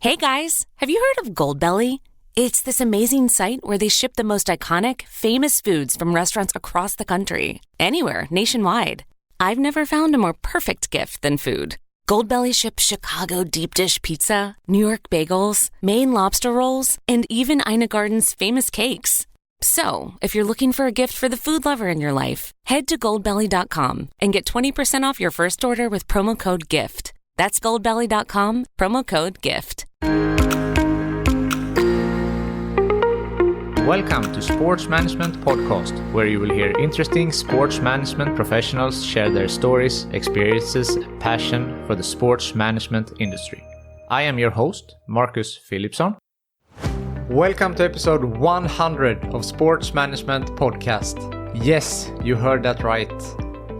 Hey guys, have you heard of Goldbelly? It's this amazing site where they ship the most iconic, famous foods from restaurants across the country, anywhere, nationwide. I've never found a more perfect gift than food. Goldbelly ships Chicago deep dish pizza, New York bagels, Maine lobster rolls, and even Ina Garden's famous cakes. So, if you're looking for a gift for the food lover in your life, head to goldbelly.com and get 20% off your first order with promo code GIFT. That's goldbelly.com, promo code GIFT. Welcome to Sports Management Podcast, where you will hear interesting sports management professionals share their stories, experiences, and passion for the sports management industry. I am your host, Marcus Philipsson. Welcome to episode 100 of Sports Management Podcast. Yes, you heard that right.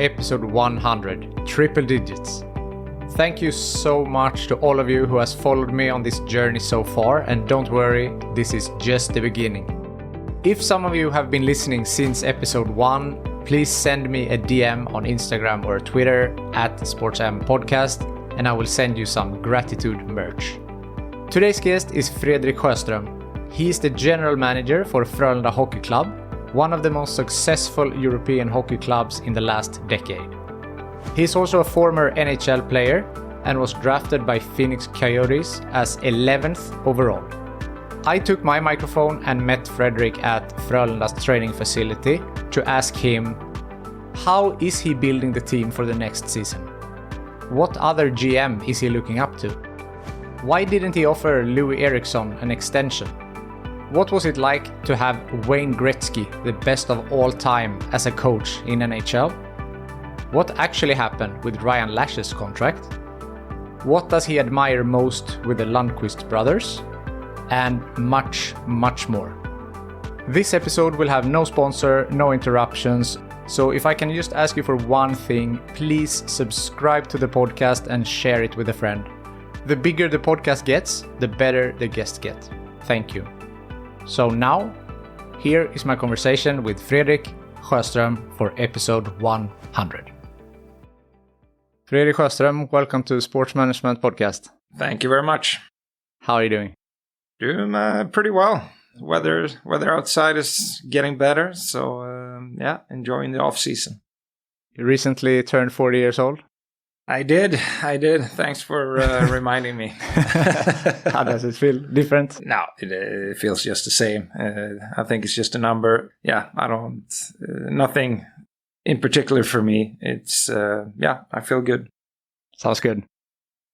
Episode 100, triple digits. Thank you so much to all of you who has followed me on this journey so far, and don't worry, this is just the beginning. If some of you have been listening since episode 1, please send me a DM on Instagram or Twitter at SportsM Podcast, and I will send you some gratitude merch. Today's guest is Fredrik Sjöström. He is the general manager for Frölunda Hockey Club, one of the most successful European hockey clubs in the last decade. He is also a former NHL player and was drafted by Phoenix Coyotes as 11th overall. I took my microphone and met Fredrik at Frölunda's training facility to ask him, how is he building the team for the next season? What other GM is he looking up to? Why didn't he offer Loui Eriksson an extension? What was it like to have Wayne Gretzky, the best of all time, as a coach in NHL? What actually happened with Ryan Lasch's contract? What does he admire most with the Lundqvist brothers? And much, much more. This episode will have no sponsor, no interruptions, so if I can just ask you for one thing, please subscribe to the podcast and share it with a friend. The bigger the podcast gets, the better the guests get. Thank you. So now, here is my conversation with Fredrik Sjöström for episode 100. Fredrik Sjöström, welcome to Sports Management Podcast. Thank you very much. How are you doing? Doing pretty well. Weather outside is getting better, so enjoying the off season. You recently turned 40 years old? I did. Thanks for reminding me. How does it feel? Different? No, it feels just the same. I think it's just a number. Yeah, nothing in particular for me. It's, I feel good. Sounds good.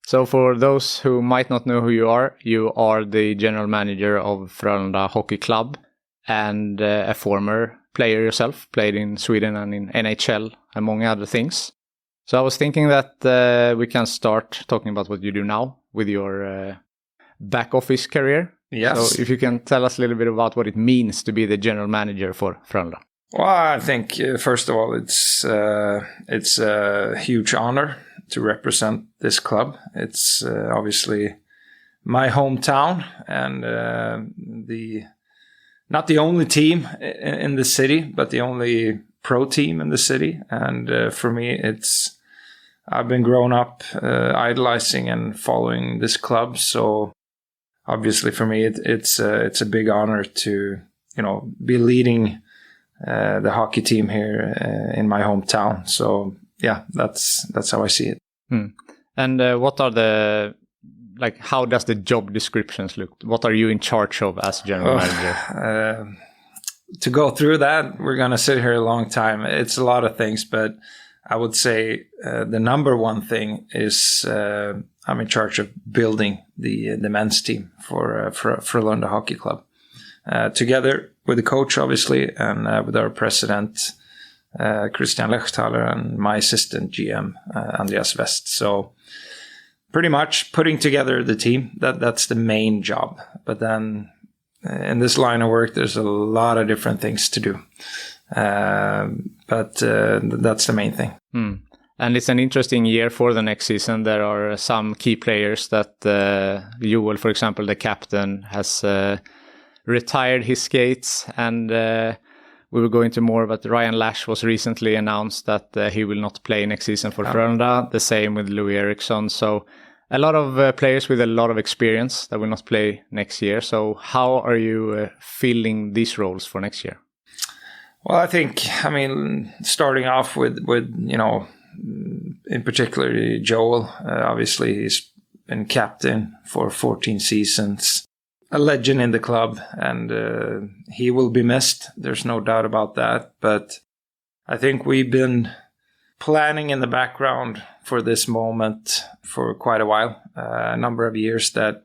So for those who might not know who you are the general manager of Frölunda Hockey Club and a former player yourself, played in Sweden and in NHL, among other things. So I was thinking that we can start talking about what you do now with your back office career. Yes. So if you can tell us a little bit about what it means to be the general manager for Frölunda. Well, I think, first of all, it's a huge honor to represent this club. It's obviously my hometown and not the only team in the city, but the only pro team in the city. And for me, I've been grown up idolizing and following this club. So obviously for me, it's a big honor to be leading the hockey team here in my hometown. So yeah, that's how I see it. And what are how does the job descriptions look? What are you in charge of as general manager? To go through that, we're going to sit here a long time. It's a lot of things, but I would say the number one thing is I'm in charge of building the men's team for Frölunda Hockey Club. Together with the coach, obviously, and with our president, Christian Lechthaler, and my assistant GM, Andreas West. So pretty much putting together the team, that's the main job. But then in this line of work, there's a lot of different things to do. But that's the main thing. And it's an interesting year for the next season. There are some key players that Joel, for example, the captain, has retired his skates, and we will go into more, but Ryan Lasch was recently announced that he will not play next season for Frölunda. The same with Loui Eriksson. So A lot of players with a lot of experience that will not play next year. So how are you filling these roles for next year? Well, I mean, starting off with in particular Joel. Obviously, he's been captain for 14 seasons, a legend in the club, and he will be missed. There's no doubt about that. But I think we've been planning in the background for this moment for quite a while, a number of years, that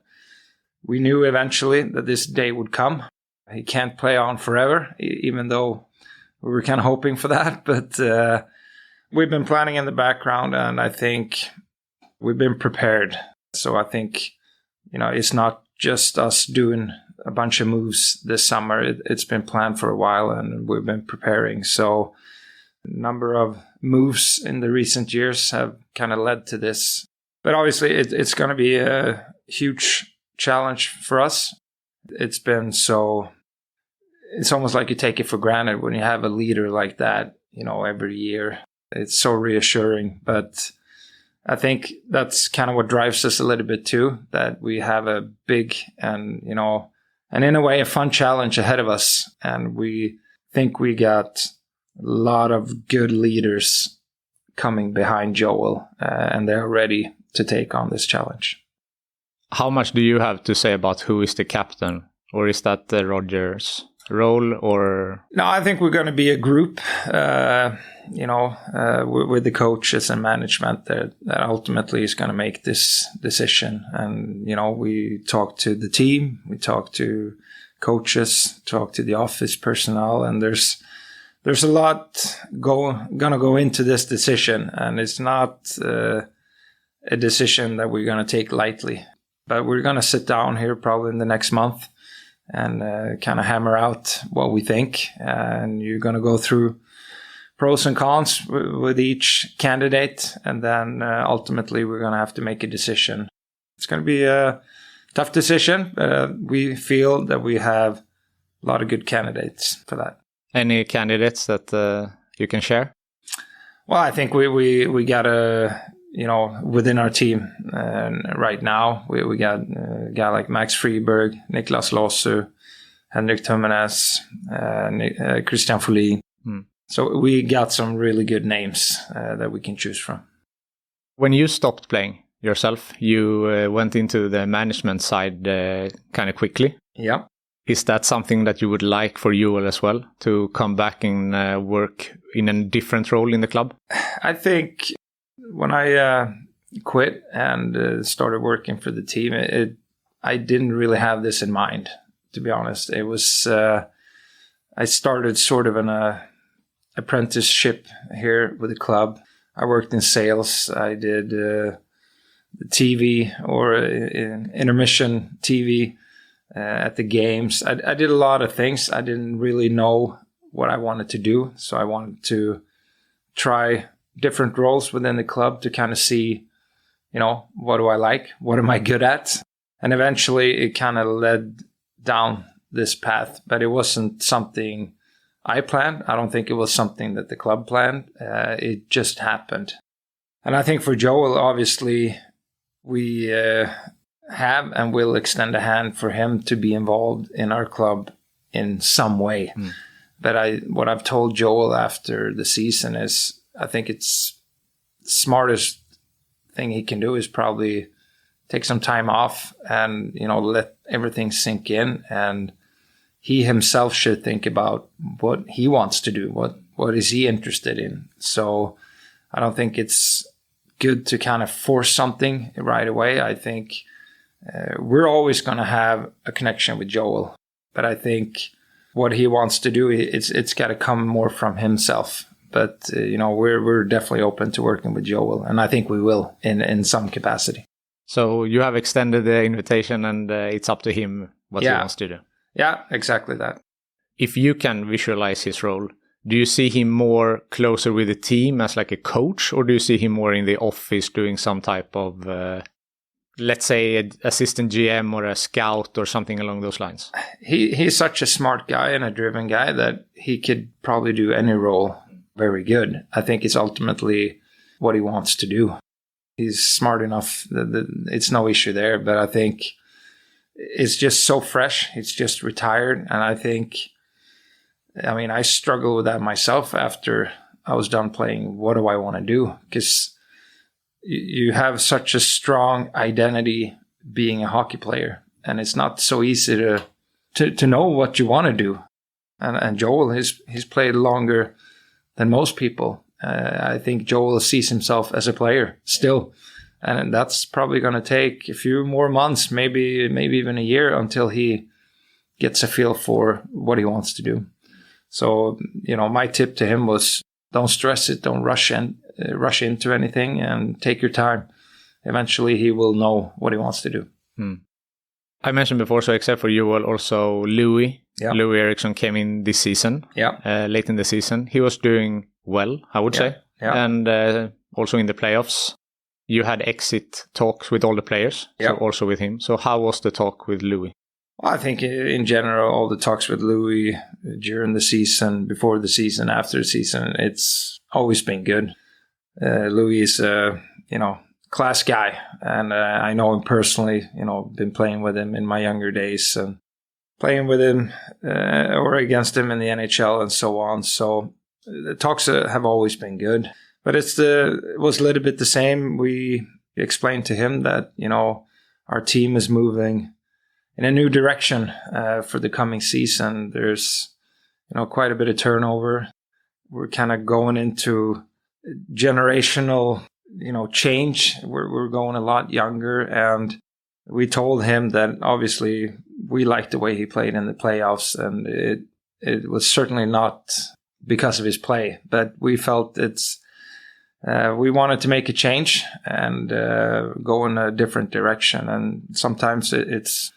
we knew eventually that this day would come. He can't play on forever, even though we were kind of hoping for that. But we've been planning in the background, and I think we've been prepared. So I think, it's not just us doing a bunch of moves this summer. It's been planned for a while, and we've been preparing. So a number of moves in the recent years have kind of led to this. But obviously, it's going to be a huge challenge for us. It's been so... It's almost like you take it for granted when you have a leader like that, every year. It's so reassuring. But I think that's kind of what drives us a little bit too, that we have a big and in a way a fun challenge ahead of us. And we think we got a lot of good leaders coming behind Joel, and they're ready to take on this challenge. How much do you have to say about who is the captain? Or is that Roger's role? Or no, I think we're going to be a group, with the coaches and management that ultimately is going to make this decision. And we talk to the team, we talk to coaches, talk to the office personnel, and there's a lot gonna go into this decision, and it's not a decision that we're going to take lightly. But we're going to sit down here probably in the next month and kind of hammer out what we think. And you're going to go through pros and cons with each candidate. And then ultimately, we're going to have to make a decision. It's going to be a tough decision, but we feel that we have a lot of good candidates for that. Any candidates that you can share? Well, I think we got a... within our team right now, we got a guy like Max Friberg, Niklas Lossu, Henrik Tummenes, Christian Folin. So we got some really good names that we can choose from. When you stopped playing yourself, you went into the management side kind of quickly. Yeah. Is that something that you would like for Joel as well, to come back and work in a different role in the club? I think... When I quit and started working for the team, I didn't really have this in mind, to be honest. It was I started sort of an apprenticeship here with the club. I worked in sales. I did the TV or intermission TV at the games. I did a lot of things. I didn't really know what I wanted to do, so I wanted to try different roles within the club to kind of see, what do I like? What am I good at? And eventually it kind of led down this path, but it wasn't something I planned. I don't think it was something that the club planned. It just happened. And I think for Joel, obviously, we have and will extend a hand for him to be involved in our club in some way. But what I've told Joel after the season is, I think it's the smartest thing he can do is probably take some time off and, let everything sink in. And he himself should think about what he wants to do. What is he interested in? So I don't think it's good to kind of force something right away. I think we're always going to have a connection with Joel. But I think what he wants to do, it's got to come more from himself. But, we're definitely open to working with Joel, and I think we will in some capacity. So you have extended the invitation, and it's up to him what he wants to do. Yeah, exactly that. If you can visualize his role, do you see him more closer with the team as like a coach, or do you see him more in the office doing some type of, let's say, an assistant GM or a scout or something along those lines? He's such a smart guy and a driven guy that he could probably do any role very good. I think it's ultimately what he wants to do. He's smart enough. It's no issue there. But I think it's just so fresh. It's just retired. And I struggle with that myself after I was done playing. What do I want to do? Because you have such a strong identity being a hockey player. And it's not so easy to know what you want to do. And Joel, he's played longer than most people. I think Joel sees himself as a player still. And that's probably going to take a few more months, maybe even a year, until he gets a feel for what he wants to do. So, my tip to him was, don't stress it, don't rush into anything, and take your time. Eventually he will know what he wants to do. I mentioned before, so except for you, also Loui Eriksson came in this season, late in the season. He was doing well, I would say. Yeah. And also in the playoffs, you had exit talks with all the players, so also with him. So how was the talk with Loui? Well, I think in general, all the talks with Loui during the season, before the season, after the season, it's always been good. Loui is class guy, and I know him personally. Been playing with him in my younger days and playing with him or against him in the NHL and so on. So the talks have always been good, but it was a little bit the same. We explained to him that our team is moving in a new direction for the coming season. There's quite a bit of turnover. We're kind of going into generational change. We're going a lot younger, and we told him that obviously we liked the way he played in the playoffs, and it was certainly not because of his play, but we felt we wanted to make a change and go in a different direction. And sometimes it's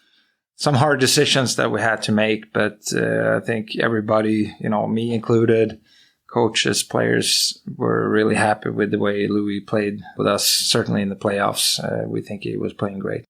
some hard decisions that we had to make, but I think everybody, me included, coaches, players, were really happy with the way Loui played with us, certainly in the playoffs. We think he was playing great.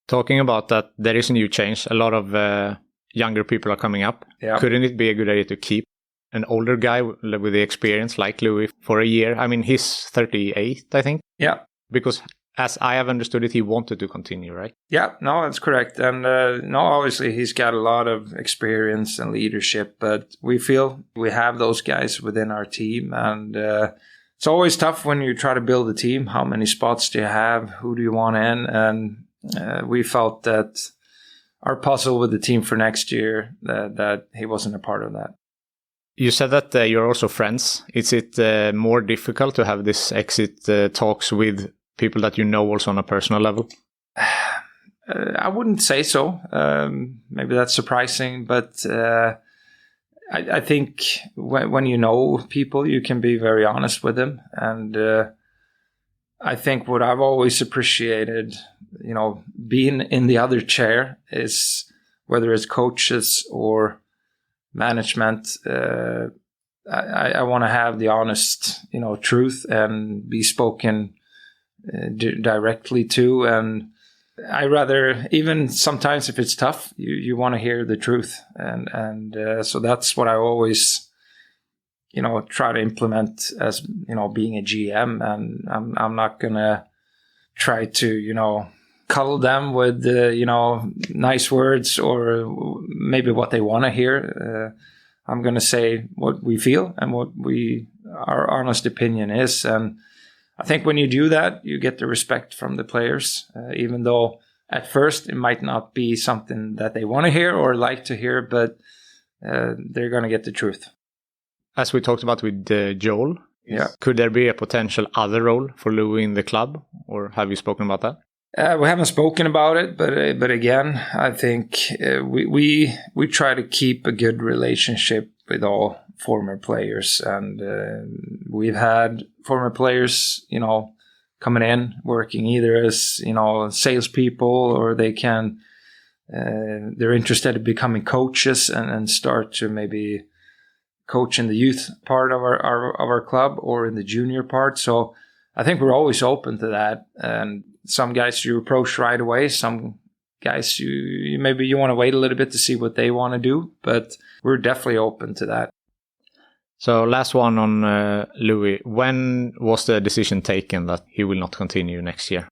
Talking about that, there is a new change. A lot of younger people are coming up. Yeah. Couldn't it be a good idea to keep an older guy with the experience like Loui for a year? I mean, he's 38, I think. Yeah. Because as I have understood it, he wanted to continue, right? Yeah, no, that's correct. And obviously he's got a lot of experience and leadership, but we feel we have those guys within our team. And it's always tough when you try to build a team. How many spots do you have? Who do you want in? And we felt that our puzzle with the team for next year, that he wasn't a part of that. You said that you're also friends. Is it more difficult to have this exit talks with people that also on a personal level? I wouldn't say so. Maybe that's surprising, but I think when you know people, you can be very honest with them. And I think what I've always appreciated, being in the other chair, is whether it's coaches or management, I want to have the honest, truth and be spoken directly to. And I rather, even sometimes if it's tough, you want to hear the truth. And so that's what I always, try to implement as, being a GM. And I'm not going to try to, cuddle them with, nice words or maybe what they want to hear. I'm going to say what we feel and what our honest opinion is. And I think when you do that, you get the respect from the players, even though at first it might not be something that they want to hear or like to hear, but they're going to get the truth. As we talked about with Joel, could there be a potential other role for Loui in the club, or have you spoken about that? We haven't spoken about it, but again, I think we try to keep a good relationship with all former players, and we've had former players, coming in working either as salespeople, or they're interested in becoming coaches and start to maybe coach in the youth part of our club or in the junior part. So I think we're always open to that. And some guys you approach right away. Some guys you maybe you want to wait a little bit to see what they want to do. But we're definitely open to that. So last one on Loui. When was the decision taken that he will not continue next year?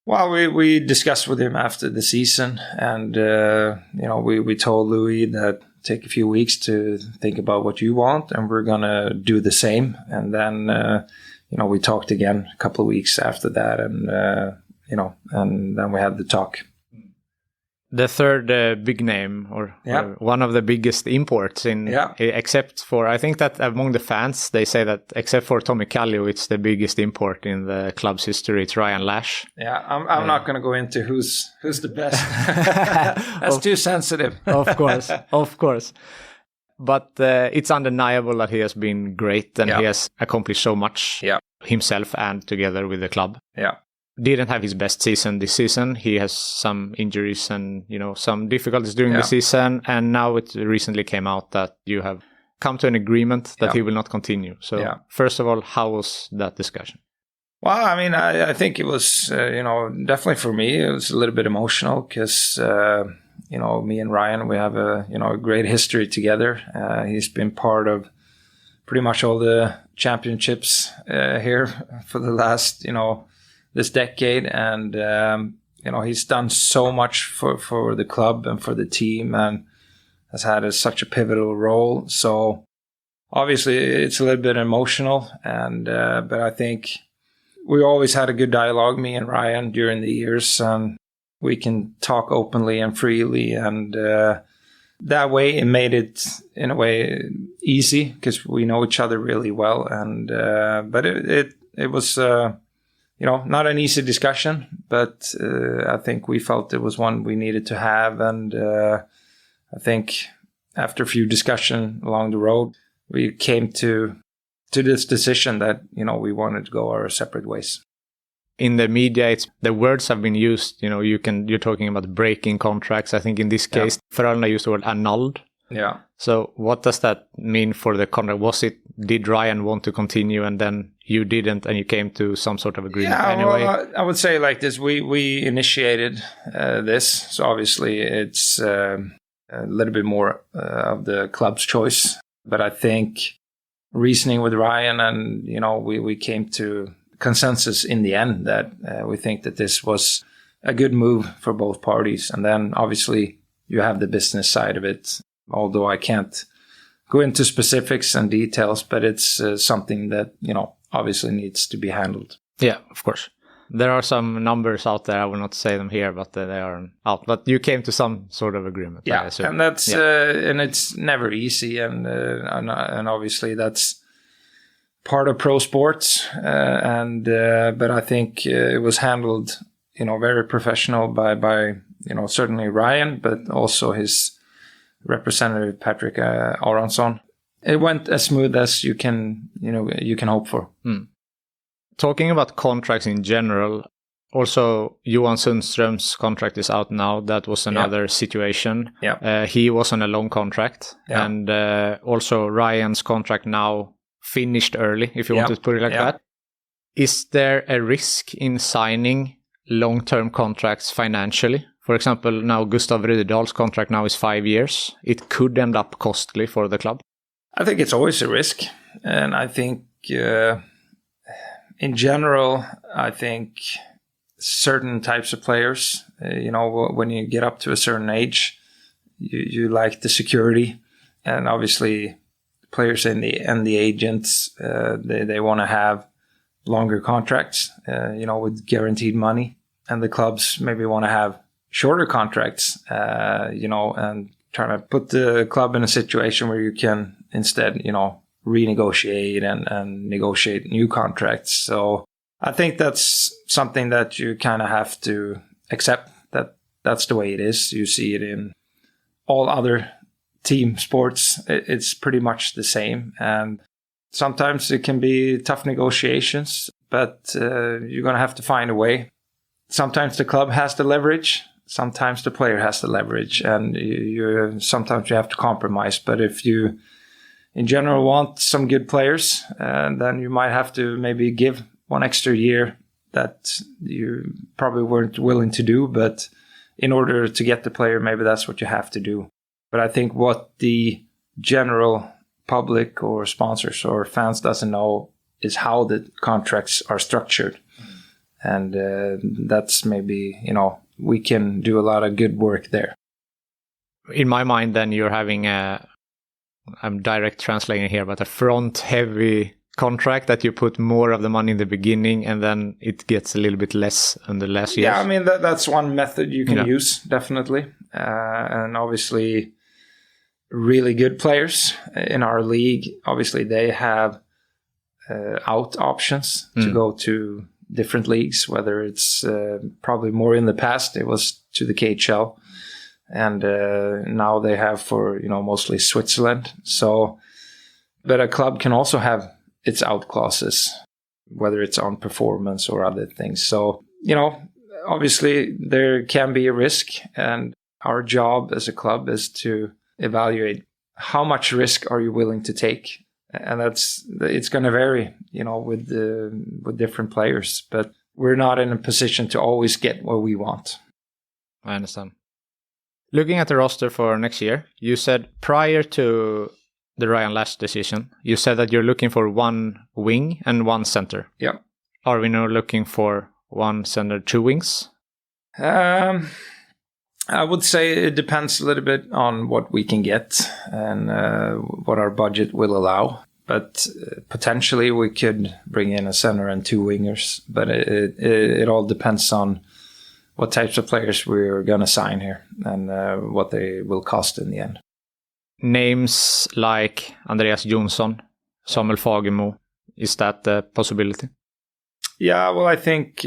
Well, we discussed with him after the season, and we told Loui that take a few weeks to think about what you want, and we're gonna do the same. And then we talked again a couple of weeks after that, and and then we had the talk. The third big name, or one of the biggest imports except for, I think that among the fans, they say that except for Tommy Kallio, it's the biggest import in the club's history. It's Ryan Lasch. Yeah, I'm not going to go into who's the best. That's too sensitive. Of course. But it's undeniable that he has been great, and he has accomplished so much himself and together with the club. Yeah. Didn't have his best season this season. He has some injuries and, some difficulties during the season. And now it recently came out that you have come to an agreement that he will not continue. So first of all, how was that discussion? Well, I mean, I think it was, definitely for me, it was a little bit emotional because, me and Ryan, we have a great history together. He's been part of pretty much all the championships here for the last, this decade, and he's done so much for the club and for the team, and has had such a pivotal role. So obviously it's a little bit emotional, and but I think we always had a good dialogue, me and Ryan, during the years, and we can talk openly and freely, and that way it made it in a way easy because we know each other really well, and but it was. Not an easy discussion, but I think we felt it was one we needed to have. And I think after a few discussions along the road, we came to this decision that, we wanted to go our separate ways. In the media, the words have been used, you're talking about breaking contracts. I think in this case, Frölunda used the word annulled. Yeah. So what does that mean for the contract? Did Ryan want to continue and then you didn't and you came to some sort of agreement anyway? Well, I would say like this, we initiated this. So obviously it's a little bit more of the club's choice. But I think reasoning with Ryan and, we came to consensus in the end that we think that this was a good move for both parties. And then obviously you have the business side of it. Although I can't go into specifics and details, but it's something that, obviously needs to be handled. Yeah, of course. There are some numbers out there. I will not say them here, but they are out. But you came to some sort of agreement. Yeah, and that's and it's never easy, and obviously that's part of pro sports. But I think it was handled, very professional by certainly Ryan, but also his representative Patrick Aronsson. It went as smooth as you can hope for. Talking about contracts in general, also Johan Sundström's contract is out now. That was another situation. Yeah. He was on a long contract, and also Ryan's contract now finished early, if you want to put it like that. Is there a risk in signing long-term contracts financially? For example, now Gustav Rydahl's contract now is 5 years. It could end up costly for the club. I think it's always a risk. And I think in general, I think certain types of players, when you get up to a certain age, you like the security. And obviously players and the agents, they want to have longer contracts, with guaranteed money. And the clubs maybe want to have shorter contracts, and trying to put the club in a situation where you can instead, renegotiate and negotiate new contracts. So I think that's something that you kind of have to accept, that that's the way it is. You see it in all other team sports. It's pretty much the same. And sometimes it can be tough negotiations, but you're going to have to find a way. Sometimes the club has the leverage. Sometimes the player has the leverage, and sometimes you have to compromise. But if you, in general, want some good players, then you might have to maybe give one extra year that you probably weren't willing to do. But in order to get the player, maybe that's what you have to do. But I think what the general public or sponsors or fans doesn't know is how the contracts are structured. And that's maybe, we can do a lot of good work there. In my mind, then you're having I'm direct translating here, but a front-heavy contract that you put more of the money in the beginning and then it gets a little bit less in the last years. Yeah, I mean, that's one method you can use, definitely. And obviously, really good players in our league, obviously, they have out options to go to different leagues, whether it's probably more in the past, it was to the KHL. And now they have for, mostly Switzerland. So, but a club can also have its out clauses, whether it's on performance or other things. So, obviously there can be a risk, and our job as a club is to evaluate how much risk are you willing to take. And it's going to vary, with different players, but we're not in a position to always get what we want. I understand. Looking at the roster for next year, you said prior to the Ryan Lasch decision, you said that you're looking for one wing and one center. Yeah. Are we now looking for one center, two wings? I would say it depends a little bit on what we can get and what our budget will allow. But potentially we could bring in a center and two wingers. But it all depends on what types of players we're going to sign here and what they will cost in the end. Names like Andreas Jonsson, Samuel Fagemo, is that a possibility? Yeah, well, I think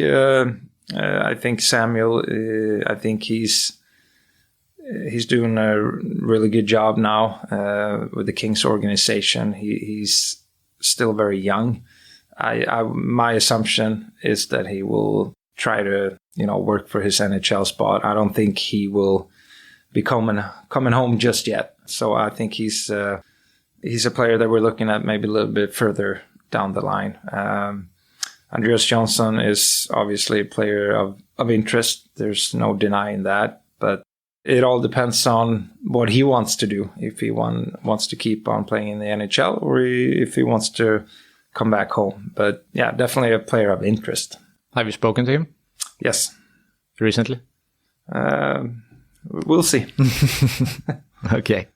Samuel. I think he's doing a really good job now with the Kings organization. He's still very young. My assumption is that he will try to work for his NHL spot. I don't think he will be coming home just yet. So I think he's a player that we're looking at maybe a little bit further down the line. Andreas Jonsson is obviously a player of interest. There's no denying that. But it all depends on what he wants to do. If he wants to keep on playing in the NHL or if he wants to come back home. But yeah, definitely a player of interest. Have you spoken to him? Yes. Recently? We'll see. Okay.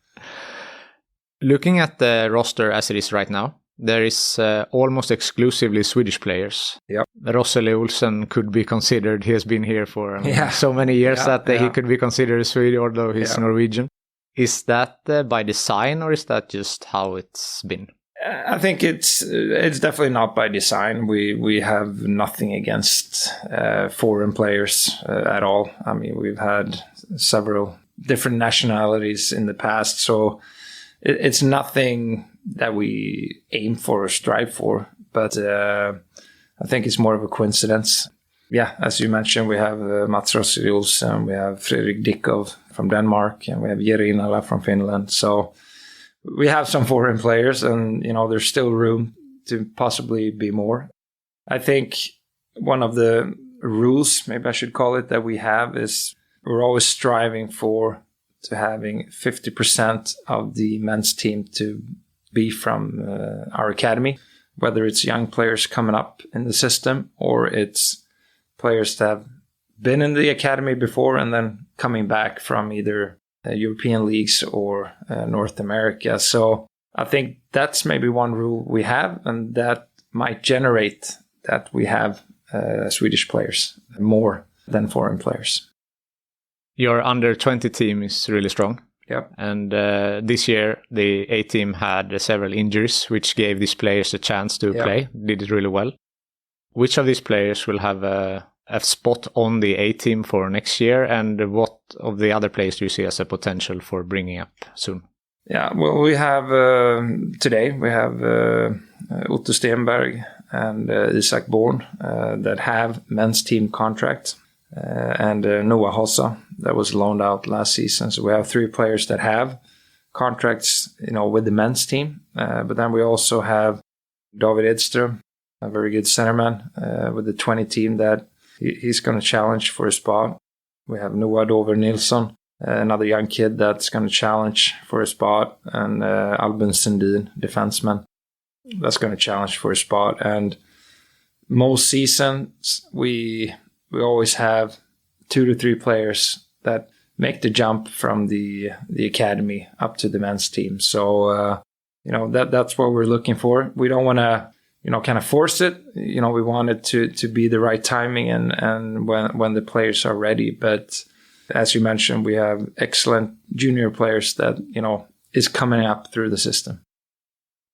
Looking at the roster as it is right now, there is almost exclusively Swedish players. Yep. Rossele Olsen could be considered. He has been here for so many years that he could be considered a Swede, although he's Norwegian. Is that by design, or is that just how it's been? I think it's definitely not by design. We have nothing against foreign players at all. I mean, we've had several different nationalities in the past, so it's nothing that we aim for or strive for. But I think it's more of a coincidence. Yeah, as you mentioned, we have Mats Rossele Olsen, we have Fredrik Dickov from Denmark, and we have Jere Inala from Finland. So we have some foreign players, and there's still room to possibly be more. I think one of the rules, maybe I should call it, that we have is we're always striving to having 50% of the men's team to be from our academy, whether it's young players coming up in the system or it's players that have been in the academy before and then coming back from either European leagues or North America. So I think that's maybe one rule we have, and that might generate that we have Swedish players more than foreign players. Your under-20 team is really strong. Yep. And this year, the A team had several injuries, which gave these players a chance to play. Did it really well. Which of these players will have a spot on the A team for next year? And what of the other players do you see as a potential for bringing up soon? Yeah, well, we have today, we have Otto Stenberg and Isak Born that have men's team contracts. And Noah Hossa that was loaned out last season. So we have 3 players that have contracts, with the men's team. But then we also have David Edström, a very good centerman with the 20 team that he's going to challenge for a spot. We have Noah Dover Nilsson another young kid that's going to challenge for a spot, and Albin Sundin, defenseman, that's going to challenge for a spot. And most seasons, we always have 2 to 3 players that make the jump from the academy up to the men's team. So, that's what we're looking for. We don't want to, kind of force it. We want it to be the right timing and when the players are ready. But as you mentioned, we have excellent junior players that, is coming up through the system.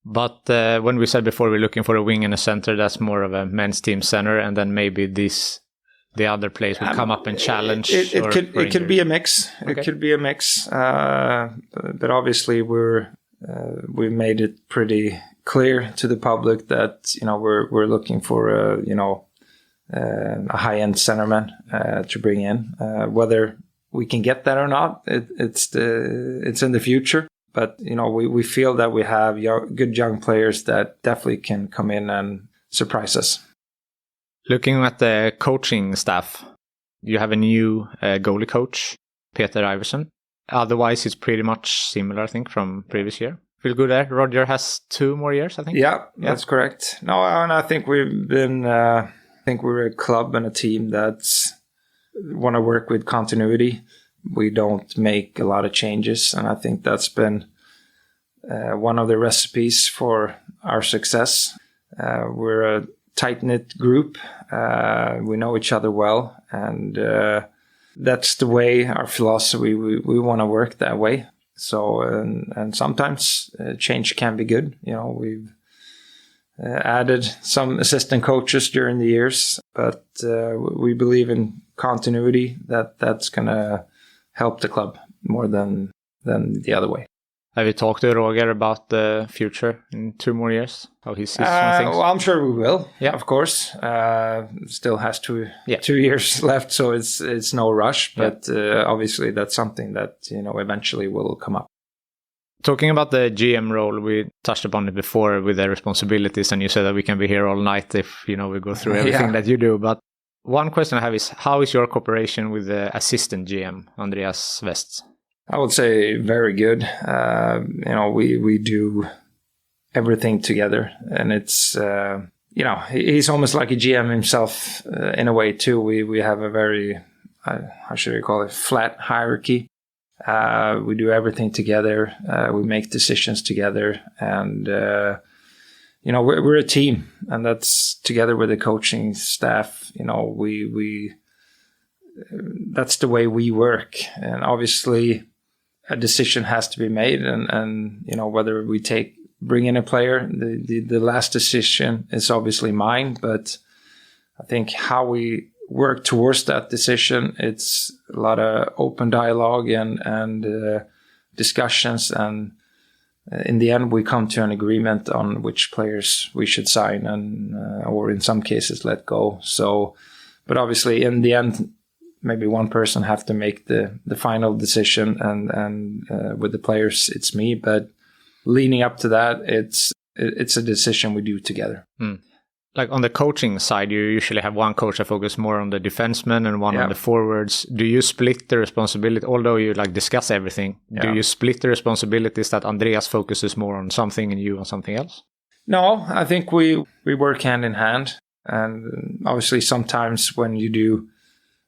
But when we said before we're looking for a wing and a center, that's more of a men's team center, and then maybe the other players will come up and challenge. It could be a mix. Okay. It could be a mix. But obviously we made it pretty clear to the public that we're looking for a high-end centerman to bring in. Whether we can get that or not, it's in the future. But we feel that we have good young players that definitely can come in and surprise us. Looking at the coaching staff, you have a new goalie coach, Peter Iverson. Otherwise, it's pretty much similar, I think, from previous year. Feel good there. Roger has 2 more years, I think. Yeah, that's correct. No, and I think we've been. I think we're a club and a team that's want to work with continuity. We don't make a lot of changes, and I think that's been one of the recipes for our success. We're a tight-knit group. We know each other well, and that's the way, our philosophy. We want to work that way. So, and sometimes change can be good. We've added some assistant coaches during the years, but we believe in continuity. That's going to help the club more than the other way. Have you talked to Roger about the future in 2 more years? How he sees some things? Well, I'm sure we will. Yeah, of course. Still has 2 years left, so it's no rush. But obviously, that's something that eventually will come up. Talking about the GM role, we touched upon it before with the responsibilities, and you said that we can be here all night if we go through everything that you do. But one question I have is, how is your cooperation with the assistant GM, Andreas West? I would say very good. We do everything together, and it's he's almost like a GM himself in a way too. We have a very how should I call it, flat hierarchy. We do everything together. We make decisions together, and we're a team, and that's together with the coaching staff. That's the way we work, and obviously a decision has to be made, and whether we bring in a player, the last decision is obviously mine, but I think how we work towards that decision, it's a lot of open dialogue and discussions, and in the end we come to an agreement on which players we should sign and or in some cases let go. So, but obviously in the end, maybe one person have to make the final decision, and with the players, it's me. But leading up to that, it's a decision we do together. Like on the coaching side, you usually have one coach that focuses more on the defensemen and one on the forwards. Do you split the responsibility, although you discuss everything? Do you split the responsibilities that Andreas focuses more on something and you on something else? No, I think we work hand in hand, and obviously sometimes when you do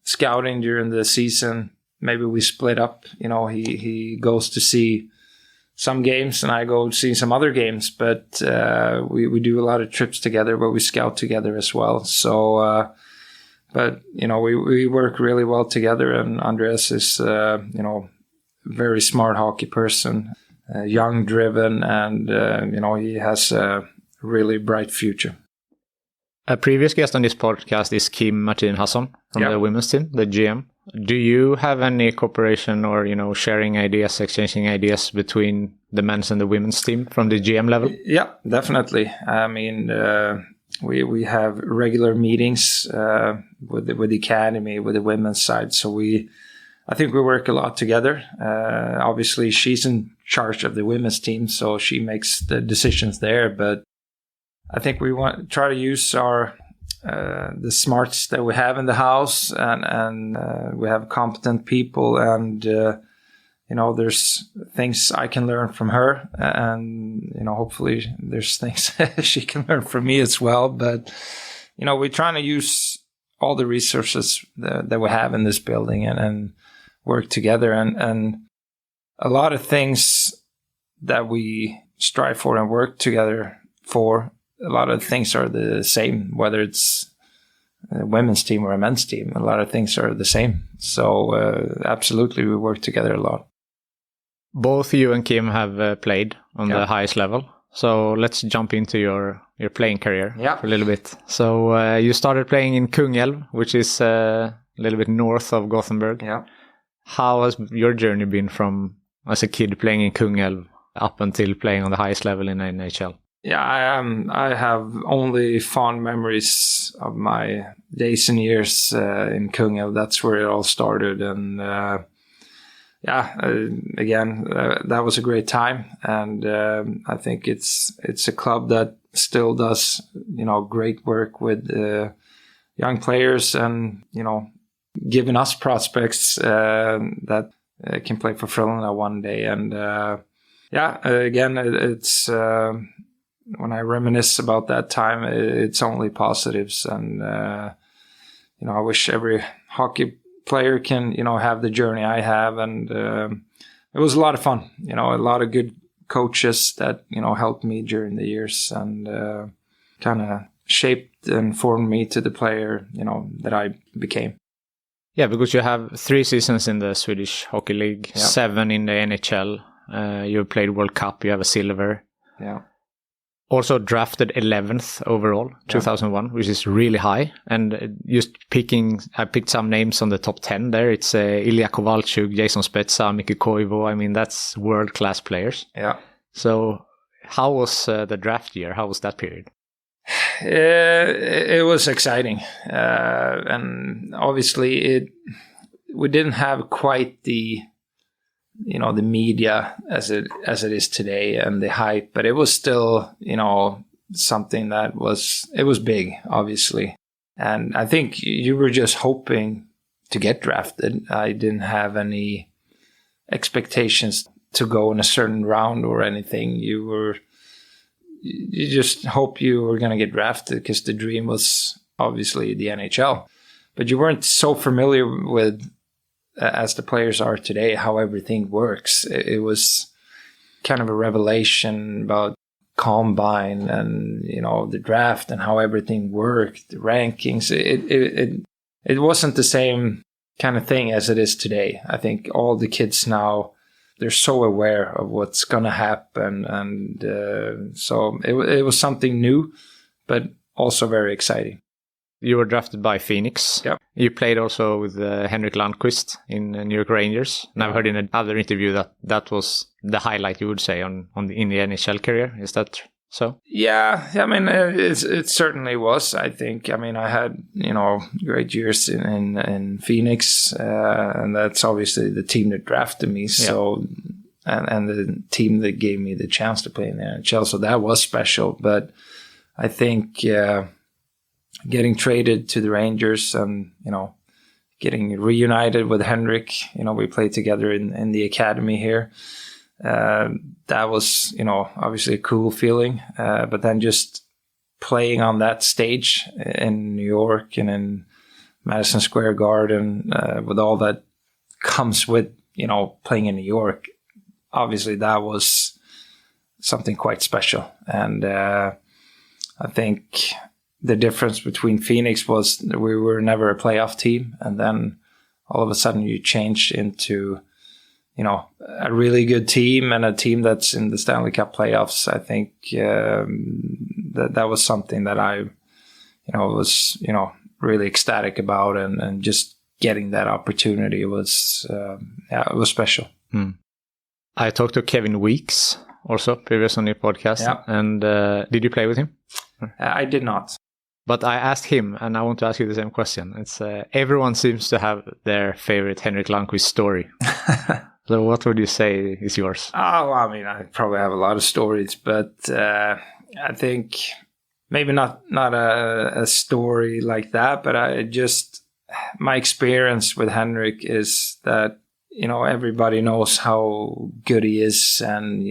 scouting during the season, maybe we split up. He goes to see some games and I go see some other games, but we do a lot of trips together where we scout together as well. So, but we work really well together, and Andreas is very smart hockey person, young, driven, and he has a really bright future. A previous guest on this podcast is Kim Martin Hasson from the women's team, the GM. Do you have any cooperation or, sharing ideas, exchanging ideas between the men's and the women's team from the GM level? Yeah, definitely. I mean, we have regular meetings with the academy, with the women's side. So I think we work a lot together. Obviously, she's in charge of the women's team, so she makes the decisions there. But I think we want to try to use our the smarts that we have in the house, and we have competent people, and there's things I can learn from her, and, hopefully there's things she can learn from me as well. But, we're trying to use all the resources that we have in this building and work together. And a lot of things that we strive for and work together for, a lot of things are the same, whether it's a women's team or a men's team. A lot of things are the same. So absolutely, we work together a lot. Both you and Kim have played on the highest level. So let's jump into your playing career for a little bit. So you started playing in Kungälv, which is a little bit north of Gothenburg. Yeah. How has your journey been from as a kid playing in Kungälv up until playing on the highest level in NHL? Yeah, I have only fond memories of my days and years in Kungälv. That's where it all started. And again, that was a great time. And I think it's a club that still does, great work with young players and, giving us prospects that can play for Frölunda one day. And again, it's when I reminisce about that time, it's only positives. And, I wish every hockey player can, have the journey I have. And it was a lot of fun, a lot of good coaches that, helped me during the years and kind of shaped and formed me to the player, that I became. Yeah, because you have 3 seasons in the Swedish Hockey League, 7 in the NHL. You played World Cup, you have a silver. Yeah. Also drafted 11th overall, 2001, which is really high. And I picked some names on the top 10 there. It's Ilya Kovalchuk, Jason Spezza, Mikko Koivu. I mean, that's world-class players. Yeah. So how was the draft year? How was that period? It was exciting. And obviously we didn't have quite the the media as it is today and the hype, but it was still, something that it was big, obviously. And I think you were just hoping to get drafted. I didn't have any expectations to go in a certain round or anything. You just hope you were going to get drafted because the dream was obviously the NHL, but you weren't so familiar with, as the players are today, how everything works. It was kind of a revelation about combine and, the draft and how everything worked, the rankings. It wasn't the same kind of thing as it is today. I think all the kids now, they're so aware of what's going to happen. And so it was something new, but also very exciting. You were drafted by Phoenix. Yep. You played also with Henrik Lundqvist in New York Rangers. And I've heard in another interview that was the highlight, you would say, in the NHL career. Is that so? Yeah, I mean, it certainly was, I think. I mean, I had, great years in Phoenix. And that's obviously the team that drafted me. So, and the team that gave me the chance to play in the NHL. So that was special. But I think... getting traded to the Rangers and, getting reunited with Henrik, we played together in the academy here. That was, obviously a cool feeling. But then just playing on that stage in New York and in Madison Square Garden, with all that comes with, playing in New York, obviously that was something quite special. And I think... the difference between Phoenix was we were never a playoff team. And then all of a sudden you change into, a really good team and a team that's in the Stanley Cup playoffs. I think that was something that I, was, really ecstatic about. And just getting that opportunity was, it was special. I talked to Kevin Weeks also previous on your podcast. Yeah. And did you play with him? I did not. But I asked him, and I want to ask you the same question. It's everyone seems to have their favorite Henrik Lundqvist story. So what would you say is yours? Oh, I mean, I probably have a lot of stories, but I think maybe not a story like that, but my experience with Henrik is that, everybody knows how good he is, and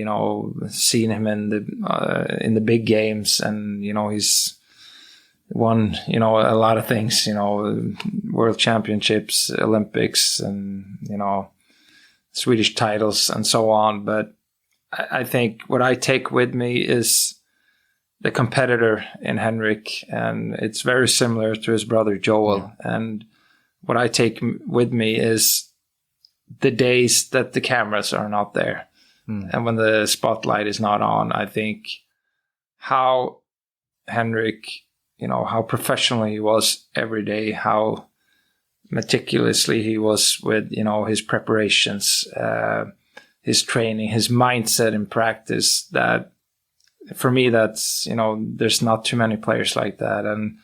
seen him in the big games, and he's won a lot of things, world championships, Olympics, and Swedish titles and so on. But I think what I take with me is the competitor in Henrik, and it's very similar to his brother Joel. And what I take with me is the days that the cameras are not there, and when the spotlight is not on. I think how Henrik, how professional he was every day, how meticulously he was with, his preparations, his training, his mindset in practice. That for me, that's, there's not too many players like that. And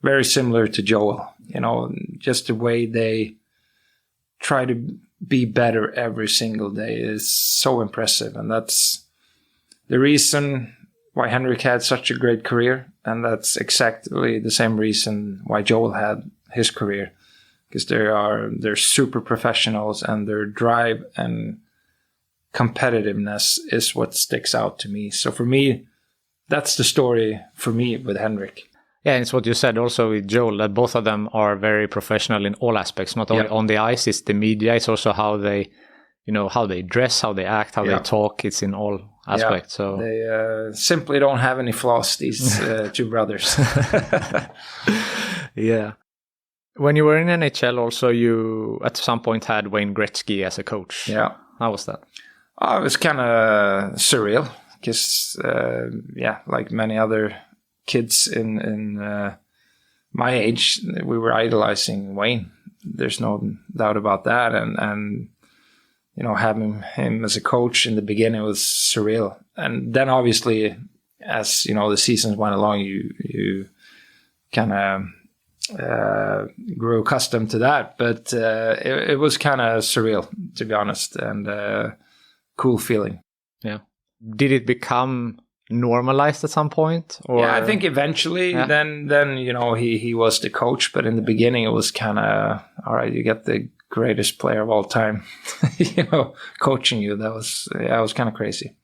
very similar to Joel, just the way they try to be better every single day is so impressive. And that's the reason why Henrik had such a great career. And that's exactly the same reason why Joel had his career. Because they're super professionals, and their drive and competitiveness is what sticks out to me. So for me, that's the story for me with Henrik. Yeah, and it's what you said also with Joel, that both of them are very professional in all aspects. Not only on the ice, it's the media, it's also how they, how they dress, how they act, how they talk. It's in all aspects. So they simply don't have any flaws, these two brothers. Yeah. When you were in NHL also, you at some point had Wayne Gretzky as a coach. Yeah. How was that? It was kind of surreal because, like many other kids in my age, we were idolizing Wayne. There's no doubt about that. And having him as a coach in the beginning was surreal. And then obviously, as, the seasons went along, you kind of grew accustomed to that, but it was kind of surreal, to be honest, and cool feeling. Yeah. Did it become normalized at some point? Or? Yeah, I think eventually. Yeah. Then he was the coach, but in the beginning it was kind of, all right, you get the greatest player of all time, coaching you. That was kind of crazy.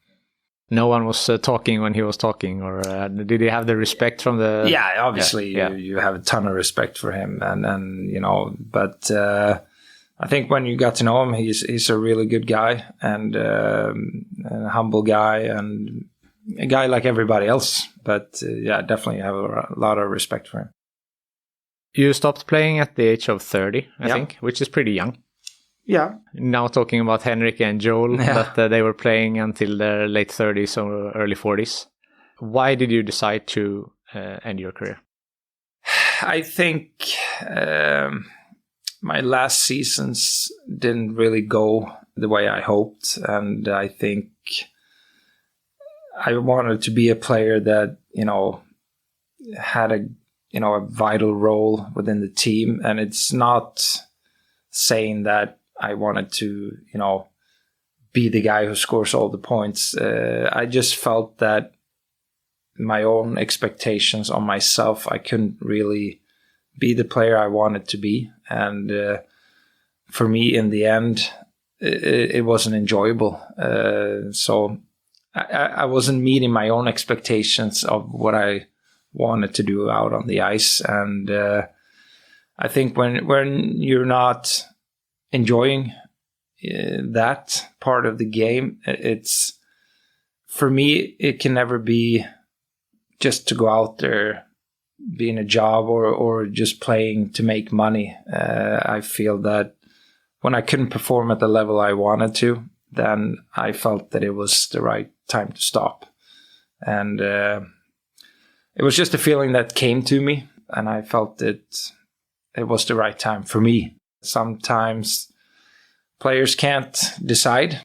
No one was talking when he was talking, or did he have the respect from the... Yeah, obviously you have a ton of respect for him, but I think when you got to know him, he's a really good guy, and a humble guy, and a guy like everybody else. But definitely have a lot of respect for him. You stopped playing at the age of 30, I think, which is pretty young. Yeah. Now talking about Henrik and Joel, that they were playing until their late 30s or early 40s. Why did you decide to end your career? I think my last seasons didn't really go the way I hoped. And I think I wanted to be a player that, had a vital role within the team. And it's not saying that I wanted to, be the guy who scores all the points. I just felt that my own expectations on myself, I couldn't really be the player I wanted to be. And for me, in the end, it wasn't enjoyable. So I wasn't meeting my own expectations of what I wanted to do out on the ice. And I think when you're not enjoying that part of the game, it's, for me, it can never be just to go out there, be in a job or just playing to make money. I feel that when I couldn't perform at the level I wanted to, then I felt that it was the right time to stop. And it was just a feeling that came to me, and I felt it was the right time for me. Sometimes players can't decide,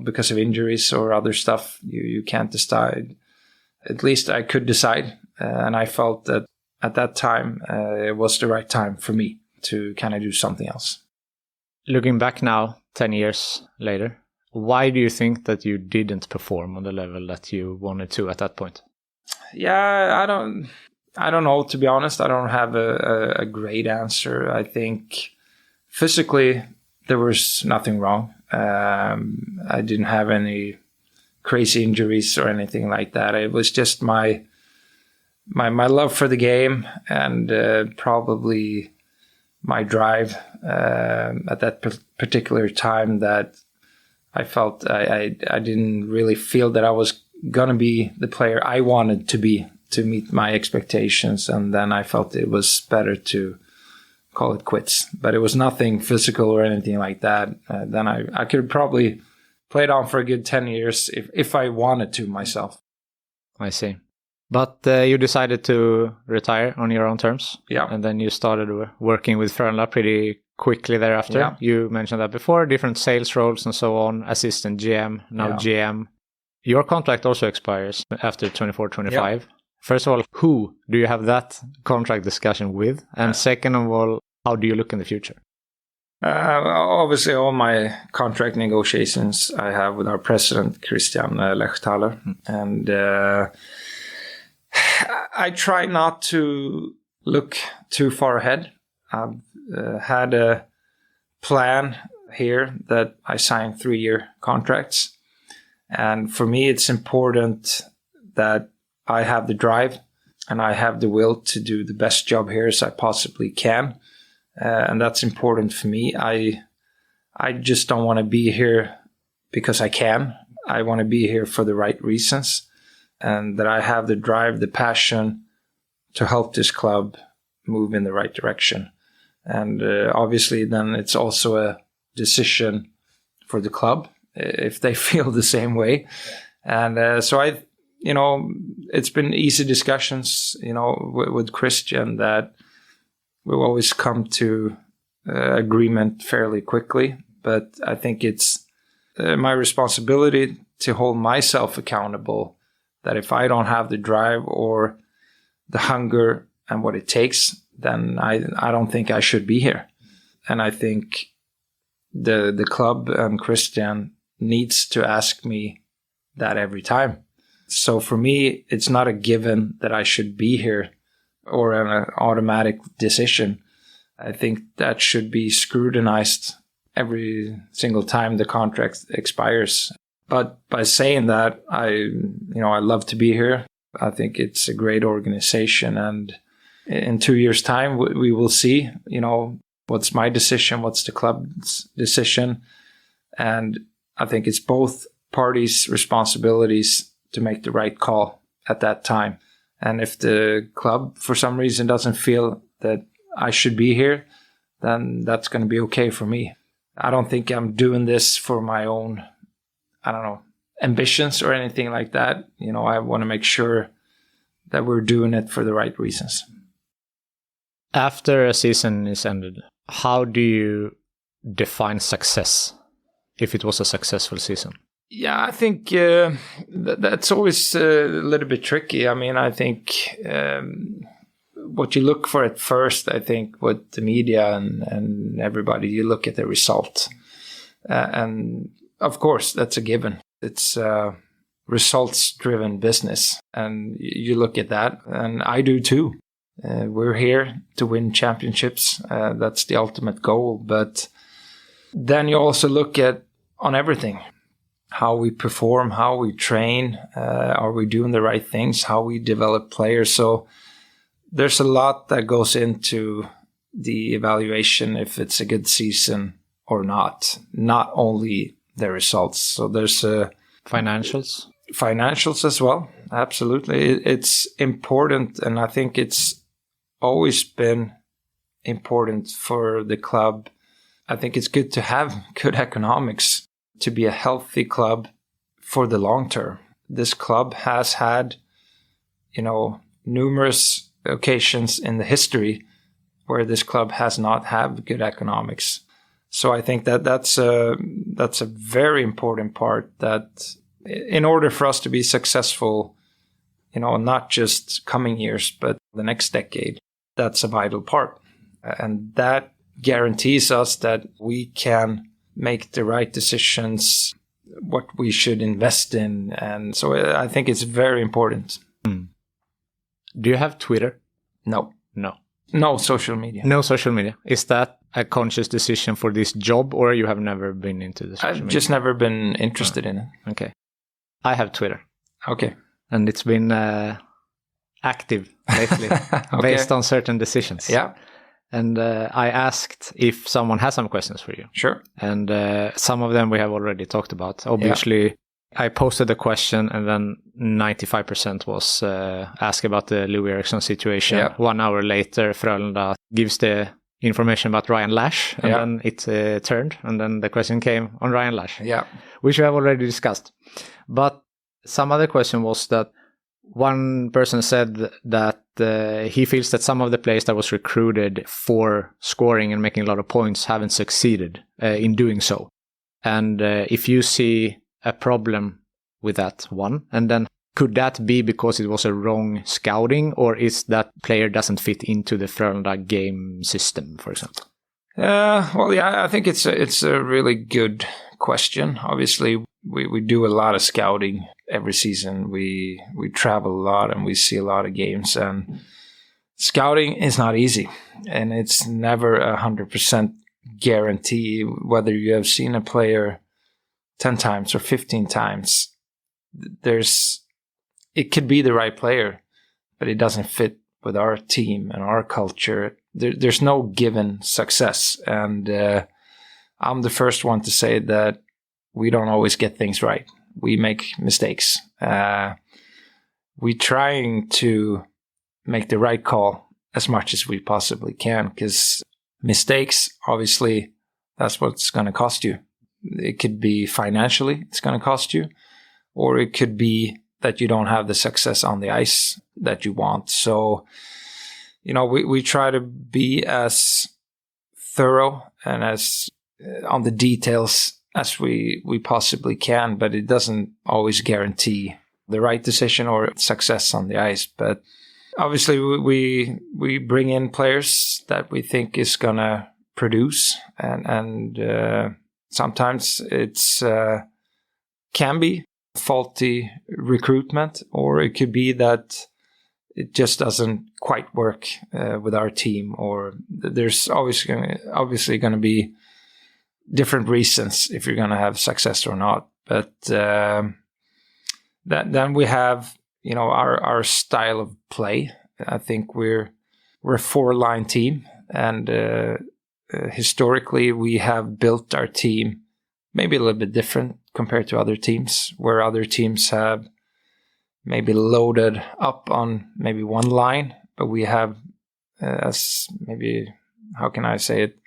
because of injuries or other stuff. You can't decide. At least I could decide. And I felt that at that time, it was the right time for me to kind of do something else. Looking back now, 10 years later, why do you think that you didn't perform on the level that you wanted to at that point? Yeah, I don't know, to be honest. I don't have a great answer. I think physically, there was nothing wrong. I didn't have any crazy injuries or anything like that. It was just my love for the game and probably my drive at that particular time that I felt I didn't really feel that I was going to be the player I wanted to be to meet my expectations. And then I felt it was better to call it quits. But it was nothing physical or anything like that. Then I could probably play it on for a good 10 years if I wanted to myself. I see. But you decided to retire on your own terms. Yeah. And then you started working with Frölunda pretty quickly thereafter. Yeah. You mentioned that before, different sales roles and so on, assistant GM, now GM. Your contract also expires after 24-25. Yeah. First of all, who do you have that contract discussion with? And second of all, how do you look in the future? Obviously, all my contract negotiations I have with our president, Christian Lechtaler. And I try not to look too far ahead. I've had a plan here that I signed 3-year contracts. And for me, it's important that I have the drive and I have the will to do the best job here as I possibly can. And that's important for me. I just don't want to be here because I can. I want to be here for the right reasons. And that I have the drive, the passion to help this club move in the right direction. And obviously then it's also a decision for the club if they feel the same way. And so it's been easy discussions, with Christian that we've always come to agreement fairly quickly. But I think it's my responsibility to hold myself accountable that if I don't have the drive or the hunger and what it takes, then I don't think I should be here. And I think the club and Christian needs to ask me that every time. So for me, it's not a given that I should be here or an automatic decision. I think that should be scrutinized every single time the contract expires. But by saying that, I love to be here. I think it's a great organization. And in 2 years' time, we will see, what's my decision, what's the club's decision. And I think it's both parties' responsibilities to make the right call at that time. And if the club, for some reason, doesn't feel that I should be here, then that's going to be okay for me. I don't think I'm doing this for my own ambitions or anything like that. I want to make sure that we're doing it for the right reasons. After a season is ended, how do you define success if it was a successful season? Yeah, I think that's always a little bit tricky. I mean, I think what you look for at first, I think with the media and everybody, you look at the result. And of course, that's a given. It's a results-driven business. And you look at that, and I do too. We're here to win championships. That's the ultimate goal. But then you also look at on everything. How we perform, how we train, are we doing the right things, how we develop players. So there's a lot that goes into the evaluation if it's a good season or not only the results. So there's financials as well. Absolutely. It's important. And I think it's always been important for the club. I think it's good to have good economics to be a healthy club for the long term. This club has had, numerous occasions in the history where this club has not had good economics. So I think that's a very important part that in order for us to be successful, not just coming years, but the next decade, that's a vital part. And that guarantees us that we can make the right decisions, what we should invest in. And so I think it's very important. Do you have Twitter? No. No. No social media. No social media. Is that a conscious decision for this job, or you have never been into this? I've just never been interested in it. Okay. I have Twitter. Okay. And it's been active lately based on certain decisions. Yeah. And I asked if someone has some questions for you. Sure. And some of them we have already talked about. Obviously, I posted a question and then 95% was asked about the Loui Eriksson situation. Yeah. 1 hour later, Frölunda gives the information about Ryan Lasch, and then it turned, and then the question came on Ryan Lasch, which we have already discussed. But some other question was that one person said that he feels that some of the players that was recruited for scoring and making a lot of points haven't succeeded in doing so. And if you see a problem with that one, and then could that be because it was a wrong scouting, or is that player doesn't fit into the Frölunda game system, for example? I think it's a really good question. Obviously, we do a lot of scouting every season. We travel a lot and we see a lot of games, and scouting is not easy, and it's never 100% guarantee whether you have seen a player 10 times or 15 times. It could be the right player, but it doesn't fit with our team and our culture. There's no given success. And I'm the first one to say that we don't always get things right. We make mistakes. We're trying to make the right call as much as we possibly can, because mistakes, obviously, that's what it's going to cost you. It could be financially, it's going to cost you, or it could be that you don't have the success on the ice that you want. So, we try to be as thorough and as on the details as we possibly can, but it doesn't always guarantee the right decision or success on the ice. But obviously, we bring in players that we think is going to produce, and sometimes it's can be faulty recruitment, or it could be that it just doesn't quite work with our team, or there's obviously going to be different reasons if you're going to have success or not. But then we have our style of play. I think we're a 4-line team, and historically we have built our team maybe a little bit different compared to other teams, where other teams have maybe loaded up on maybe one line, but we have, how can I say it,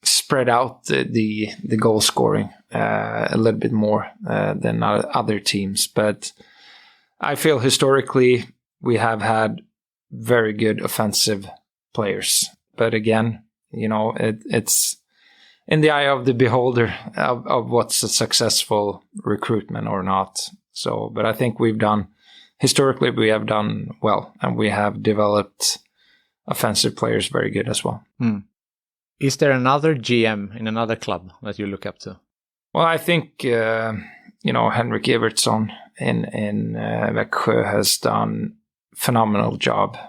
spread out the goal scoring a little bit more than other teams. But I feel historically we have had very good offensive players. But again, it's in the eye of the beholder of what's a successful recruitment or not. So, but I think historically we have done well, and we have developed offensive players very good as well. Is there another GM in another club that you look up to? Well, I think, Henrik Evertsson in Växjö has done phenomenal job,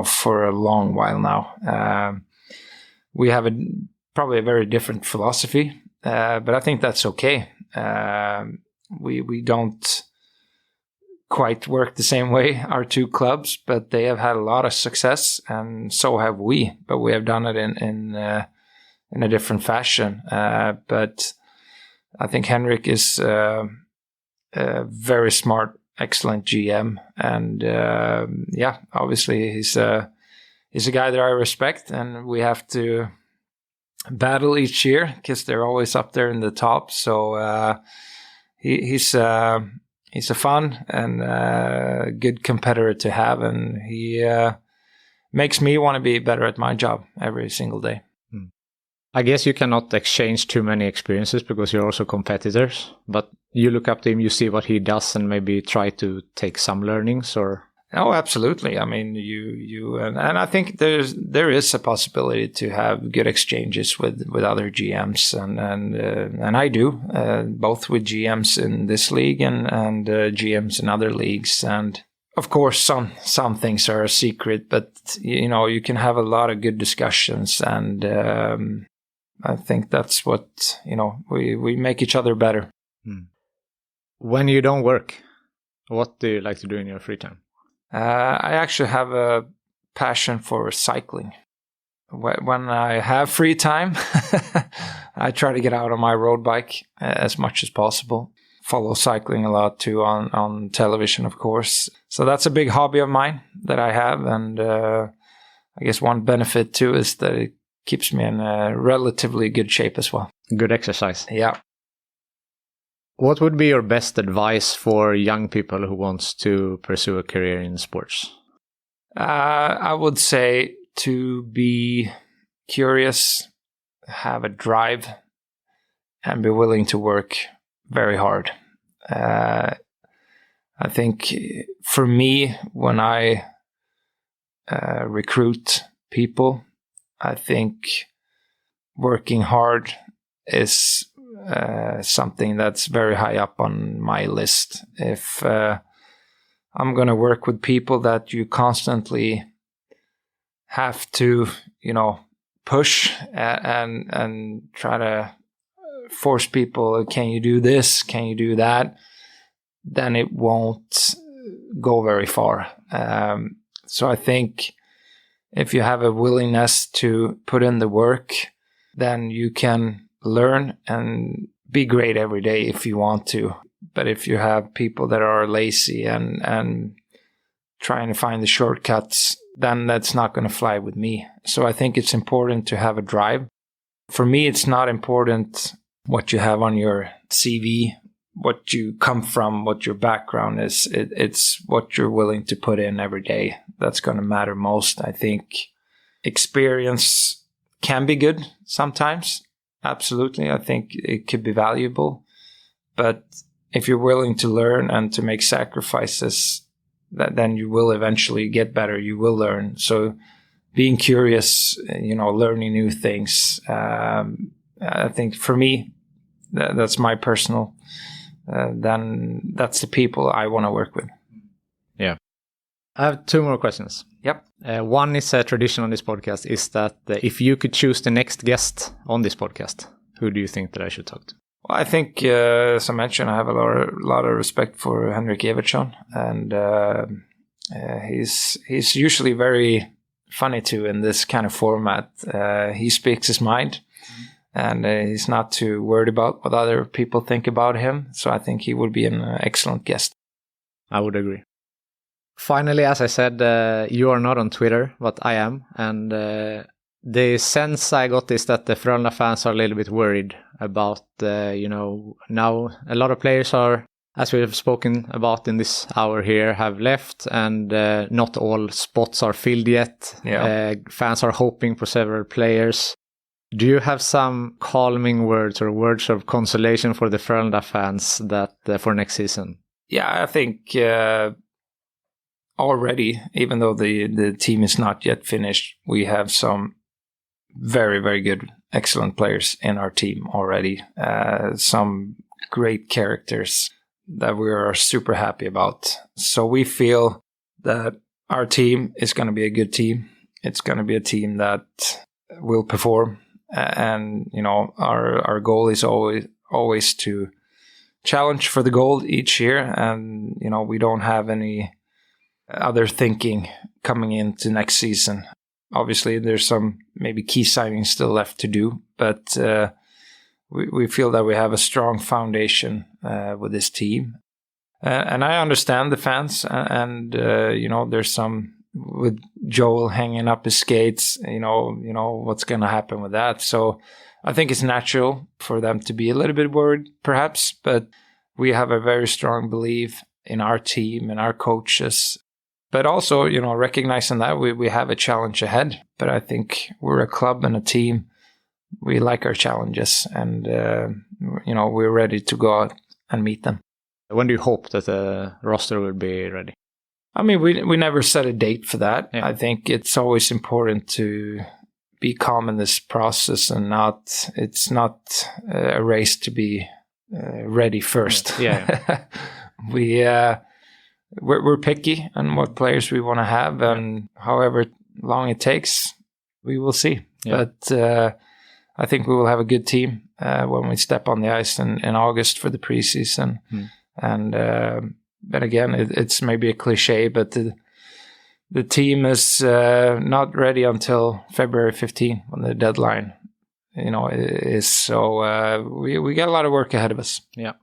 for a long while now. We have probably a very different philosophy, but I think that's okay. We don't quite work the same way, our two clubs, but they have had a lot of success, and so have we. But we have done it in a different fashion. But I think Henrik is a very smart, excellent GM, and obviously he's a guy that I respect, and we have to battle each year because they're always up there in the top. So he's a fun and good competitor to have, and he makes me want to be better at my job every single day. I guess you cannot exchange too many experiences because you're also competitors, but you look up to him, you see what he does, and maybe try to take some learnings, or... Oh, absolutely. I mean, and I think there is a possibility to have good exchanges with other GMs, and I do both with GMs in this league and GMs in other leagues. And of course, some things are a secret, but you can have a lot of good discussions, and I think that's what we make each other better. When you don't work, what do you like to do in your free time? I actually have a passion for cycling. When I have free time, I try to get out on my road bike as much as possible. Follow cycling a lot too on television, of course. So that's a big hobby of mine that I have. And I guess one benefit too is that it keeps me in a relatively good shape as well. Good exercise. Yeah. What would be your best advice for young people who wants to pursue a career in sports? I would say to be curious, have a drive, and be willing to work very hard. I think for me, when I recruit people, I think working hard is something that's very high up on my list. If I'm going to work with people that you constantly have to, push and try to force people, can you do this? Can you do that? Then it won't go very far. So I think if you have a willingness to put in the work, then you can learn and be great every day if you want to. But if you have people that are lazy and trying to find the shortcuts, then that's not going to fly with me. So I think it's important to have a drive. For me, it's not important what you have on your CV, what you come from, what your background is. It's what you're willing to put in every day that's going to matter most. I think experience can be good sometimes. Absolutely. I think it could be valuable. But if you're willing to learn and to make sacrifices, then you will eventually get better. You will learn. So being curious, learning new things. I think for me, that's my personal, then that's the people I want to work with. Yeah. I have two more questions. Yep. One is a tradition on this podcast is that if you could choose the next guest on this podcast, who do you think that I should talk to? Well, I think, as I mentioned, I have a lot of respect for Fredrik Sjöström, and he's usually very funny too in this kind of format. He speaks his mind, and he's not too worried about what other people think about him. So I think he would be an excellent guest. I would agree. Finally, as I said, you are not on Twitter, but I am, and the sense I got is that the Frölunda fans are a little bit worried about, now a lot of players are, as we have spoken about in this hour here, have left, and not all spots are filled yet. Yeah. Fans are hoping for several players. Do you have some calming words or words of consolation for the Frölunda fans that for next season? Yeah, I think already, even though the team is not yet finished, we have some very, very good, excellent players in our team already. Some great characters that we are super happy about. So we feel that our team is going to be a good team. It's going to be a team that will perform. And, our goal is always to challenge for the gold each year. And, we don't have any other thinking coming into next season. Obviously, there's some maybe key signings still left to do, but we feel that we have a strong foundation with this team. And I understand the fans, and there's some with Joel hanging up his skates, what's going to happen with that. So I think it's natural for them to be a little bit worried, perhaps, but we have a very strong belief in our team and our coaches. But also, recognizing that we have a challenge ahead. But I think we're a club and a team. We like our challenges, and, we're ready to go out and meet them. When do you hope that the roster will be ready? I mean, we never set a date for that. Yeah. I think it's always important to be calm in this process, and it's not a race to be ready first. Yeah. we're picky on what players we want to have, and however long it takes, we will see. Yeah. But I think we will have a good team when we step on the ice in August for the preseason. And but again, it's maybe a cliche, but the team is not ready until February 15 when the deadline, is. So we got a lot of work ahead of us. Yeah.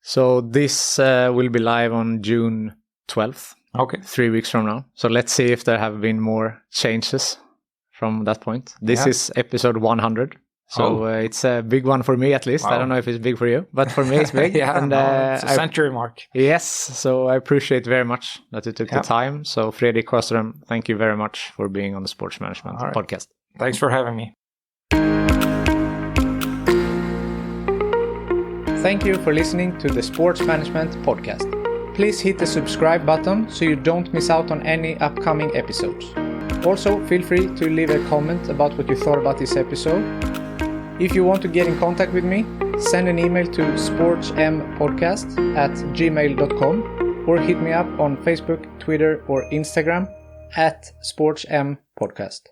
So this will be live on June 12th. Okay. 3 weeks from now. So let's see if there have been more changes from that point. This is episode 100. So it's a big one for me, at least. Wow. I don't know if it's big for you, but for me it's big. And it's a century mark. Yes. So I appreciate very much that you took the time. So Fredrik Sjöström, thank you very much for being on the Sports Management podcast. Thanks for having me. Thank you for listening to the Sports Management podcast. Please hit the subscribe button so you don't miss out on any upcoming episodes. Also, feel free to leave a comment about what you thought about this episode. If you want to get in contact with me, send an email to sportsmpodcast@gmail.com or hit me up on Facebook, Twitter or Instagram @sportsmpodcast.